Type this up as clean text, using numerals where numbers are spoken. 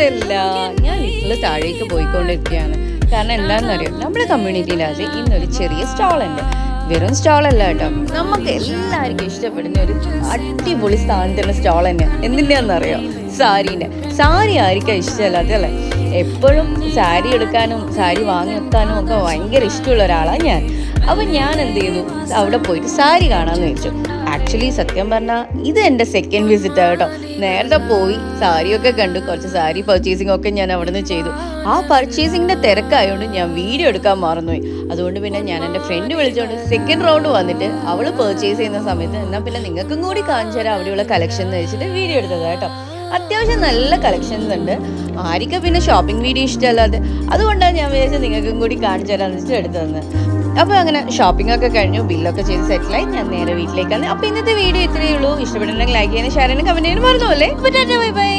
എന്തില്ല, ഞാൻ ലിറ്റിൽ താഴേക്ക് പോയിക്കൊണ്ടിരിക്കുകയാണ്. കാരണം എന്താണെന്നറിയാം, നമ്മുടെ കമ്മ്യൂണിറ്റിയിലത് ഇന്നൊരു ചെറിയ സ്റ്റോൾ ഉണ്ട്. വെറും സ്റ്റോൾ അല്ല കേട്ടോ, നമുക്ക് എല്ലാവർക്കും ഇഷ്ടപ്പെടുന്ന ഒരു അടിപൊളി സ്ഥാനത്തുള്ള സ്റ്റോൾ തന്നെ. എന്തിൻ്റെയാണെന്നറിയോ? സാരീൻ്റെ. സാരി ആയിരിക്കും ഇഷ്ടമല്ലാതെ അല്ലേ? എപ്പോഴും സാരി എടുക്കാനും സാരി വാങ്ങി വെക്കാനും ഒക്കെ ഭയങ്കര ഇഷ്ടമുള്ള ഒരാളാണ് ഞാൻ. അപ്പം ഞാൻ എന്ത് ചെയ്തു, അവിടെ പോയിട്ട് സാരി കാണാമെന്ന് വെച്ചു. ആക്ച്വലി സത്യം പറഞ്ഞാൽ ഇത് എൻ്റെ സെക്കൻഡ് വിസിറ്റാണ് കേട്ടോ. നേരത്തെ പോയി സാരിയൊക്കെ കണ്ടു, കുറച്ച് സാരി പർച്ചേസിംഗ് ഒക്കെ ഞാൻ അവിടെ നിന്ന് ചെയ്തു. ആ പർച്ചേസിങ്ങിൻ്റെ തിരക്കായതുകൊണ്ട് ഞാൻ വീഡിയോ എടുക്കാൻ മറന്നുപോയി. അതുകൊണ്ട് പിന്നെ ഞാൻ എൻ്റെ ഫ്രണ്ട് വിളിച്ചുകൊണ്ട് സെക്കൻഡ് റൗണ്ട് വന്നിട്ട് അവൾ പർച്ചേസ് ചെയ്യുന്ന സമയത്ത് എന്നാൽ പിന്നെ നിങ്ങൾക്കും കൂടി കാണിച്ചു തരാം അവിടെയുള്ള കളക്ഷൻ എന്ന് വെച്ചിട്ട് വീഡിയോ എടുത്തത് കേട്ടോ. അത്യാവശ്യം നല്ല കളക്ഷൻസ് ഉണ്ട്. ആർക്കും പിന്നെ ഷോപ്പിംഗ് വീഡിയോ ഇഷ്ടമല്ലാതെ, അതുകൊണ്ടാണ് ഞാൻ വിചാരിച്ചത് നിങ്ങൾക്കും കൂടി കാണിച്ചു തരാമെന്ന് വെച്ചിട്ട് എടുത്തതെന്ന്. അപ്പോൾ അങ്ങനെ ഷോപ്പിംഗ് ഒക്കെ കഴിഞ്ഞു, ബില്ലൊക്കെ ചെയ്ത് സെറ്റിലായി ഞാൻ നേരെ വീട്ടിലേക്കാണ്. അപ്പോൾ ഇന്നത്തെ വീഡിയോ ഇത്രയേ ഉള്ളൂ. ഇഷ്ടപ്പെട്ടിട്ടുണ്ടെങ്കിൽ ലൈക്ക് ചെയ്യാനും ഷെയർ ചെയ്യാനും കമൻറ്റ് ചെയ്യാനും മറന്നു പോലെ. Bye bye.